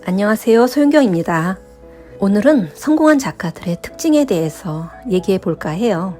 안녕하세요. 소윤경입니다. 오늘은 성공한 작가들의 특징에 대해서 얘기해 볼까 해요.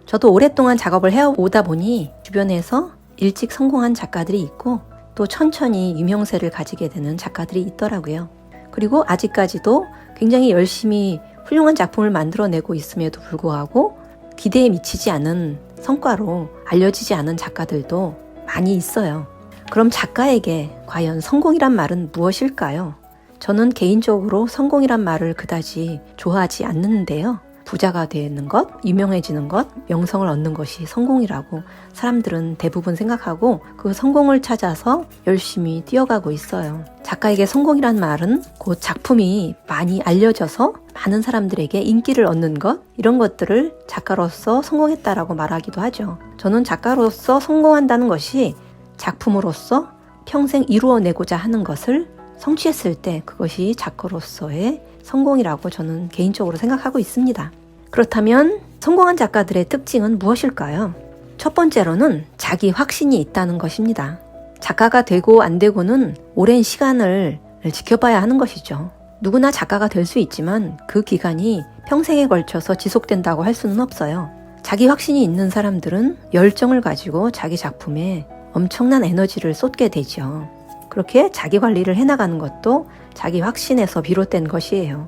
저도 오랫동안 작업을 해오다 보니 주변에서 일찍 성공한 작가들이 있고 또 천천히 유명세를 가지게 되는 작가들이 있더라고요. 그리고 아직까지도 굉장히 열심히 훌륭한 작품을 만들어내고 있음에도 불구하고 기대에 미치지 않은 성과로 알려지지 않은 작가들도 많이 있어요. 그럼 작가에게 과연 성공이란 말은 무엇일까요? 저는 개인적으로 성공이란 말을 그다지 좋아하지 않는데요. 부자가 되는 것, 유명해지는 것, 명성을 얻는 것이 성공이라고 사람들은 대부분 생각하고 그 성공을 찾아서 열심히 뛰어가고 있어요. 작가에게 성공이란 말은 곧 작품이 많이 알려져서 많은 사람들에게 인기를 얻는 것, 이런 것들을 작가로서 성공했다라고 말하기도 하죠. 저는 작가로서 성공한다는 것이 작품으로서 평생 이루어내고자 하는 것을 성취했을 때 그것이 작가로서의 성공이라고 저는 개인적으로 생각하고 있습니다. 그렇다면 성공한 작가들의 특징은 무엇일까요? 첫 번째로는 자기 확신이 있다는 것입니다. 작가가 되고 안 되고는 오랜 시간을 지켜봐야 하는 것이죠. 누구나 작가가 될 수 있지만 그 기간이 평생에 걸쳐서 지속된다고 할 수는 없어요. 자기 확신이 있는 사람들은 열정을 가지고 자기 작품에 엄청난 에너지를 쏟게 되죠. 그렇게 자기 관리를 해나가는 것도 자기 확신에서 비롯된 것이에요.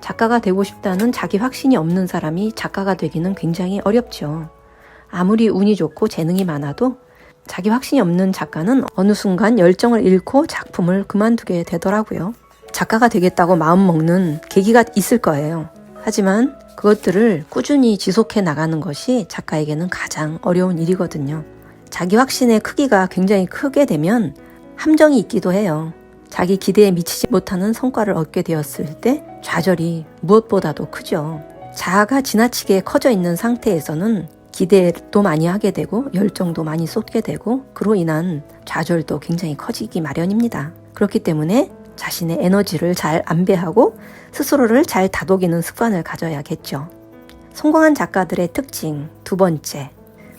작가가 되고 싶다는 자기 확신이 없는 사람이 작가가 되기는 굉장히 어렵죠. 아무리 운이 좋고 재능이 많아도 자기 확신이 없는 작가는 어느 순간 열정을 잃고 작품을 그만두게 되더라고요. 작가가 되겠다고 마음먹는 계기가 있을 거예요. 하지만 그것들을 꾸준히 지속해 나가는 것이 작가에게는 가장 어려운 일이거든요. 자기 확신의 크기가 굉장히 크게 되면 함정이 있기도 해요. 자기 기대에 미치지 못하는 성과를 얻게 되었을 때 좌절이 무엇보다도 크죠. 자아가 지나치게 커져 있는 상태에서는 기대도 많이 하게 되고 열정도 많이 쏟게 되고 그로 인한 좌절도 굉장히 커지기 마련입니다. 그렇기 때문에 자신의 에너지를 잘 안배하고 스스로를 잘 다독이는 습관을 가져야겠죠. 성공한 작가들의 특징 두 번째,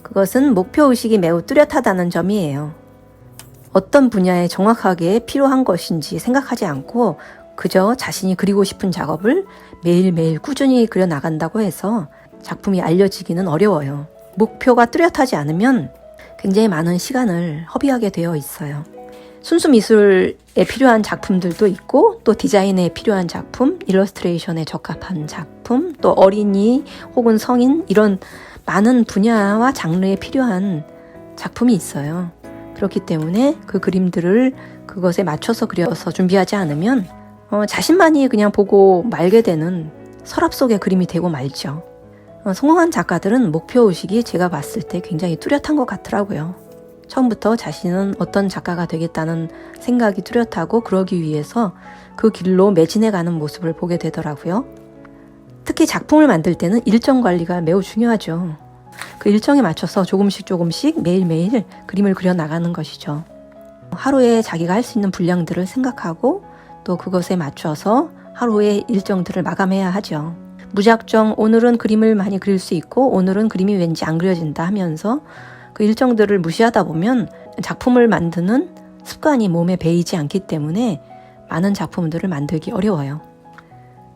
그것은 목표의식이 매우 뚜렷하다는 점이에요. 어떤 분야에 정확하게 필요한 것인지 생각하지 않고 그저 자신이 그리고 싶은 작업을 매일매일 꾸준히 그려나간다고 해서 작품이 알려지기는 어려워요. 목표가 뚜렷하지 않으면 굉장히 많은 시간을 허비하게 되어 있어요. 순수 미술에 필요한 작품들도 있고 또 디자인에 필요한 작품, 일러스트레이션에 적합한 작품, 또 어린이 혹은 성인 이런 많은 분야와 장르에 필요한 작품이 있어요. 그렇기 때문에 그 그림들을 그것에 맞춰서 그려서 준비하지 않으면 자신만이 그냥 보고 말게 되는 서랍 속의 그림이 되고 말죠. 성공한 작가들은 목표의식이 제가 봤을 때 굉장히 뚜렷한 것 같더라고요. 처음부터 자신은 어떤 작가가 되겠다는 생각이 뚜렷하고 그러기 위해서 그 길로 매진해가는 모습을 보게 되더라고요. 특히 작품을 만들 때는 일정 관리가 매우 중요하죠. 그 일정에 맞춰서 조금씩 매일매일 그림을 그려나가는 것이죠. 하루에 자기가 할 수 있는 분량들을 생각하고 또 그것에 맞춰서 하루의 일정들을 마감해야 하죠. 무작정 오늘은 그림을 많이 그릴 수 있고 오늘은 그림이 왠지 안 그려진다 하면서 그 일정들을 무시하다 보면 작품을 만드는 습관이 몸에 배이지 않기 때문에 많은 작품들을 만들기 어려워요.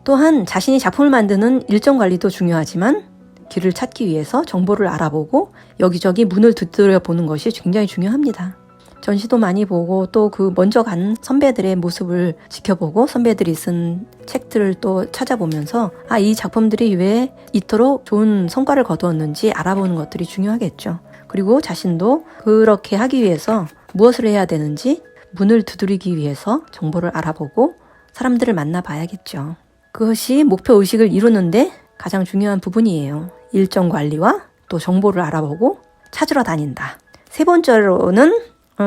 또한 자신이 작품을 만드는 일정 관리도 중요하지만 길을 찾기 위해서 정보를 알아보고 여기저기 문을 두드려 보는 것이 굉장히 중요합니다. 전시도 많이 보고 또 그 먼저 간 선배들의 모습을 지켜보고 선배들이 쓴 책들을 또 찾아보면서 이 작품들이 왜 이토록 좋은 성과를 거두었는지 알아보는 것들이 중요하겠죠. 그리고 자신도 그렇게 하기 위해서 무엇을 해야 되는지 문을 두드리기 위해서 정보를 알아보고 사람들을 만나봐야겠죠. 그것이 목표의식을 이루는데 가장 중요한 부분이에요. 일정 관리와 또 정보를 알아보고 찾으러 다닌다. 세 번째로는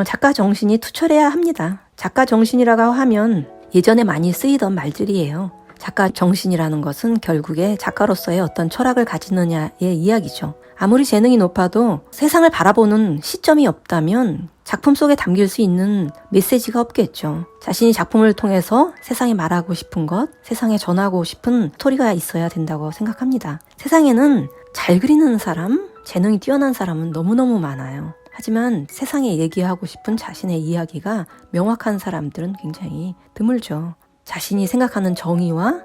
작가 정신이 투철해야 합니다. 작가 정신이라고 하면 예전에 많이 쓰이던 말들이에요. 작가 정신이라는 것은 결국에 작가로서의 어떤 철학을 가지느냐의 이야기죠. 아무리 재능이 높아도 세상을 바라보는 시점이 없다면 작품 속에 담길 수 있는 메시지가 없겠죠. 자신이 작품을 통해서 세상에 말하고 싶은 것, 세상에 전하고 싶은 스토리가 있어야 된다고 생각합니다. 세상에는 잘 그리는 사람, 재능이 뛰어난 사람은 너무너무 많아요. 하지만 세상에 얘기하고 싶은 자신의 이야기가 명확한 사람들은 굉장히 드물죠. 자신이 생각하는 정의와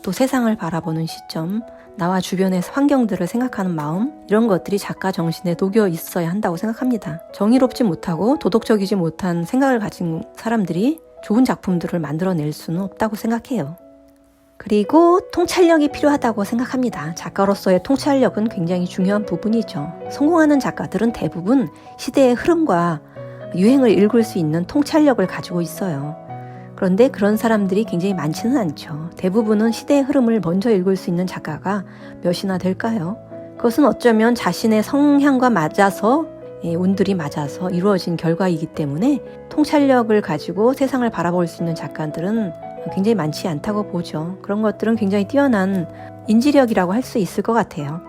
또 세상을 바라보는 시점, 나와 주변의 환경들을 생각하는 마음, 이런 것들이 작가 정신에 녹여 있어야 한다고 생각합니다. 정의롭지 못하고 도덕적이지 못한 생각을 가진 사람들이 좋은 작품들을 만들어낼 수는 없다고 생각해요. 그리고 통찰력이 필요하다고 생각합니다. 작가로서의 통찰력은 굉장히 중요한 부분이죠. 성공하는 작가들은 대부분 시대의 흐름과 유행을 읽을 수 있는 통찰력을 가지고 있어요. 그런데 그런 사람들이 굉장히 많지는 않죠. 대부분은 시대의 흐름을 먼저 읽을 수 있는 작가가 몇이나 될까요? 그것은 어쩌면 자신의 성향과 맞아서, 운들이 맞아서 이루어진 결과이기 때문에 통찰력을 가지고 세상을 바라볼 수 있는 작가들은 굉장히 많지 않다고 보죠. 그런 것들은 굉장히 뛰어난 인지력이라고 할 수 있을 것 같아요.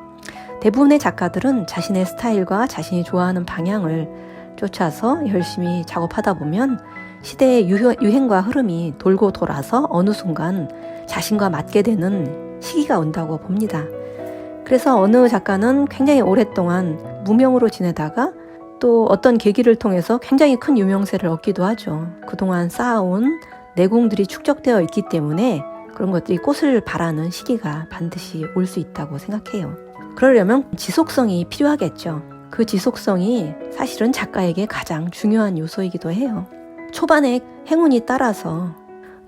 대부분의 작가들은 자신의 스타일과 자신이 좋아하는 방향을 쫓아서 열심히 작업하다 보면 시대의 유행과 흐름이 돌고 돌아서 어느 순간 자신과 맞게 되는 시기가 온다고 봅니다. 그래서 어느 작가는 굉장히 오랫동안 무명으로 지내다가 또 어떤 계기를 통해서 굉장히 큰 유명세를 얻기도 하죠. 그동안 쌓아온 내공들이 축적되어 있기 때문에 그런 것들이 꽃을 발하는 시기가 반드시 올 수 있다고 생각해요. 그러려면 지속성이 필요하겠죠. 그 지속성이 사실은 작가에게 가장 중요한 요소이기도 해요. 초반에 행운이 따라서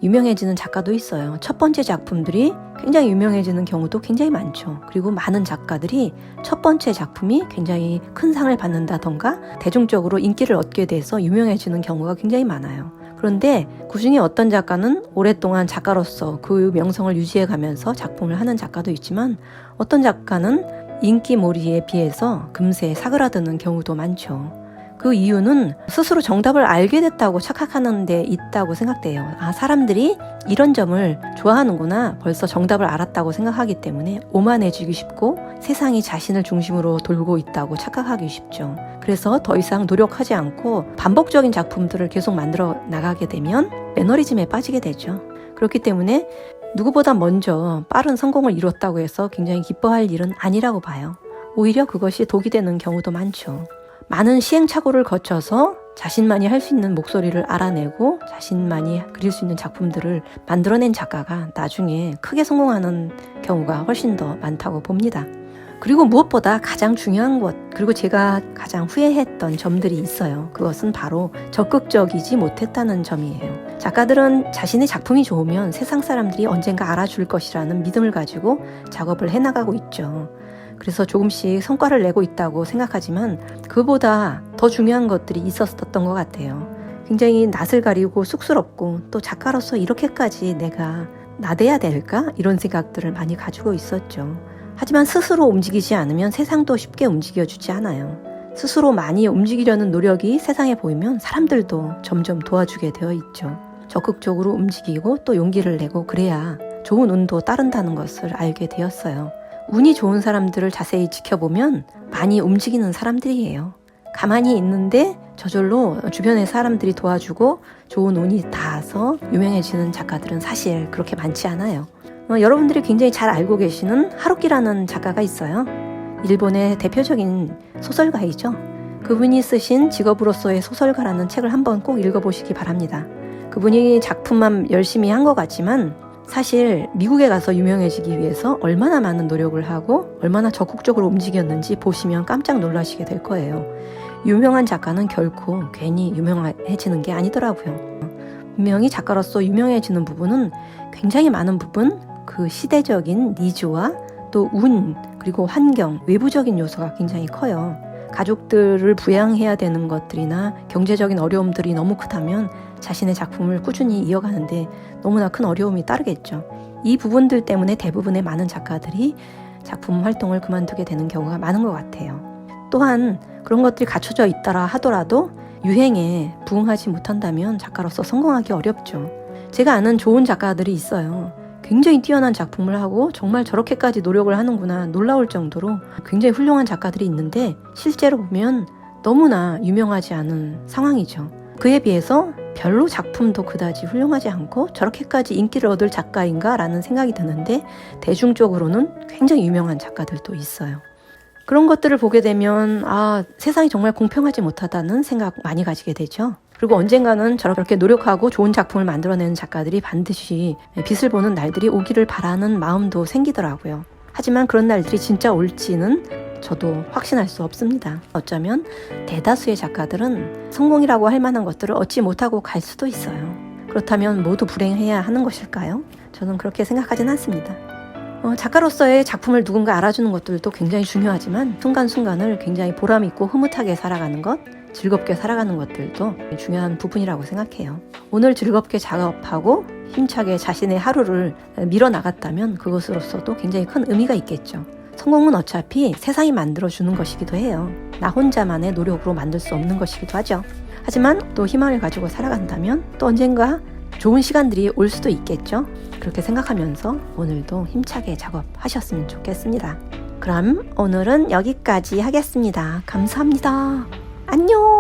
유명해지는 작가도 있어요. 첫 번째 작품들이 굉장히 유명해지는 경우도 굉장히 많죠. 그리고 많은 작가들이 첫 번째 작품이 굉장히 큰 상을 받는다던가 대중적으로 인기를 얻게 돼서 유명해지는 경우가 굉장히 많아요. 그런데 그중에 어떤 작가는 오랫동안 작가로서 그 명성을 유지해가면서 작품을 하는 작가도 있지만 어떤 작가는 인기몰이에 비해서 금세 사그라드는 경우도 많죠. 그 이유는 스스로 정답을 알게 됐다고 착각하는 데 있다고 생각돼요. 사람들이 이런 점을 좋아하는구나, 벌써 정답을 알았다고 생각하기 때문에 오만해지기 쉽고 세상이 자신을 중심으로 돌고 있다고 착각하기 쉽죠. 그래서 더 이상 노력하지 않고 반복적인 작품들을 계속 만들어 나가게 되면 매너리즘에 빠지게 되죠. 그렇기 때문에 누구보다 먼저 빠른 성공을 이뤘다고 해서 굉장히 기뻐할 일은 아니라고 봐요. 오히려 그것이 독이 되는 경우도 많죠. 많은 시행착오를 거쳐서 자신만이 할 수 있는 목소리를 알아내고 자신만이 그릴 수 있는 작품들을 만들어낸 작가가 나중에 크게 성공하는 경우가 훨씬 더 많다고 봅니다. 그리고 무엇보다 가장 중요한 것, 그리고 제가 가장 후회했던 점들이 있어요. 그것은 바로 적극적이지 못했다는 점이에요. 작가들은 자신의 작품이 좋으면 세상 사람들이 언젠가 알아줄 것이라는 믿음을 가지고 작업을 해나가고 있죠. 그래서 조금씩 성과를 내고 있다고 생각하지만 그보다 더 중요한 것들이 있었던 것 같아요. 굉장히 낯을 가리고 쑥스럽고 또 작가로서 이렇게까지 내가 나대야 될까? 이런 생각들을 많이 가지고 있었죠. 하지만 스스로 움직이지 않으면 세상도 쉽게 움직여주지 않아요. 스스로 많이 움직이려는 노력이 세상에 보이면 사람들도 점점 도와주게 되어 있죠. 적극적으로 움직이고 또 용기를 내고 그래야 좋은 운도 따른다는 것을 알게 되었어요. 운이 좋은 사람들을 자세히 지켜보면 많이 움직이는 사람들이에요. 가만히 있는데 저절로 주변의 사람들이 도와주고 좋은 운이 닿아서 유명해지는 작가들은 사실 그렇게 많지 않아요. 여러분들이 굉장히 잘 알고 계시는 하루키라는 작가가 있어요. 일본의 대표적인 소설가이죠. 그분이 쓰신 직업으로서의 소설가라는 책을 한번 꼭 읽어보시기 바랍니다. 그분이 작품만 열심히 한 것 같지만 사실 미국에 가서 유명해지기 위해서 얼마나 많은 노력을 하고 얼마나 적극적으로 움직였는지 보시면 깜짝 놀라시게 될 거예요. 유명한 작가는 결코 괜히 유명해지는 게 아니더라고요. 분명히 작가로서 유명해지는 부분은 굉장히 많은 부분 그 시대적인 니즈와 또 운, 그리고 환경, 외부적인 요소가 굉장히 커요. 가족들을 부양해야 되는 것들이나 경제적인 어려움들이 너무 크다면 자신의 작품을 꾸준히 이어가는데 너무나 큰 어려움이 따르겠죠. 이 부분들 때문에 대부분의 많은 작가들이 작품 활동을 그만두게 되는 경우가 많은 것 같아요. 또한 그런 것들이 갖춰져 있더라 하더라도 유행에 부응하지 못한다면 작가로서 성공하기 어렵죠. 제가 아는 좋은 작가들이 있어요. 굉장히 뛰어난 작품을 하고 정말 저렇게까지 노력을 하는구나 놀라울 정도로 굉장히 훌륭한 작가들이 있는데 실제로 보면 너무나 유명하지 않은 상황이죠. 그에 비해서 별로 작품도 그다지 훌륭하지 않고 저렇게까지 인기를 얻을 작가인가 라는 생각이 드는데 대중적으로는 굉장히 유명한 작가들도 있어요. 그런 것들을 보게 되면 세상이 정말 공평하지 못하다는 생각 많이 가지게 되죠. 그리고 언젠가는 저렇게 노력하고 좋은 작품을 만들어내는 작가들이 반드시 빛을 보는 날들이 오기를 바라는 마음도 생기더라고요. 하지만 그런 날들이 진짜 올지는 저도 확신할 수 없습니다. 어쩌면 대다수의 작가들은 성공이라고 할 만한 것들을 얻지 못하고 갈 수도 있어요. 그렇다면 모두 불행해야 하는 것일까요? 저는 그렇게 생각하진 않습니다. 작가로서의 작품을 누군가 알아주는 것들도 굉장히 중요하지만 순간순간을 굉장히 보람있고 흐뭇하게 살아가는 것, 즐겁게 살아가는 것들도 중요한 부분이라고 생각해요. 오늘 즐겁게 작업하고 힘차게 자신의 하루를 밀어나갔다면 그것으로서도 굉장히 큰 의미가 있겠죠. 성공은 어차피 세상이 만들어주는 것이기도 해요. 나 혼자만의 노력으로 만들 수 없는 것이기도 하죠. 하지만 또 희망을 가지고 살아간다면 또 언젠가 좋은 시간들이 올 수도 있겠죠. 그렇게 생각하면서 오늘도 힘차게 작업하셨으면 좋겠습니다. 그럼 오늘은 여기까지 하겠습니다. 감사합니다. 안녕!